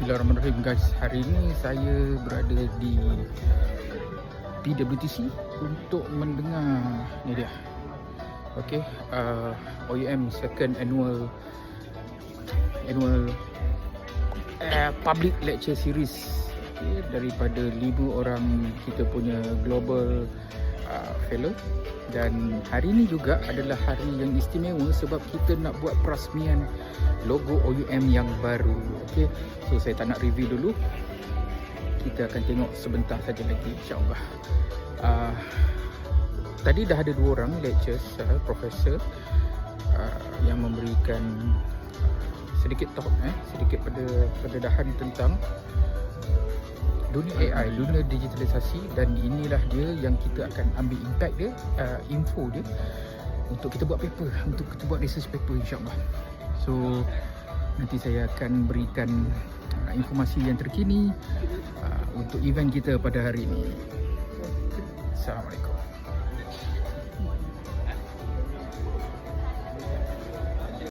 Bismillahirrahmanirrahim guys. Hari ini saya berada di PWTC untuk mendengar ni dia. Okey, OUM second annual public lecture series, okay, daripada 5 orang kita punya global fellow. Dan hari ini juga adalah hari yang istimewa sebab kita nak buat perasmian logo OUM yang baru. Okey, so saya tak nak review dulu, kita akan tengok sebentar saja lagi insyaAllah. Tadi dah ada 2 orang lectures, profesor yang memberikan sedikit talk, sedikit pendedahan tentang dunia AI, dunia digitalisasi. Dan inilah dia yang kita akan ambil impact dia, info dia, untuk kita buat paper, untuk kita buat research paper insyaAllah. So nanti saya akan berikan informasi yang terkini untuk event kita pada hari ini. Assalamualaikum.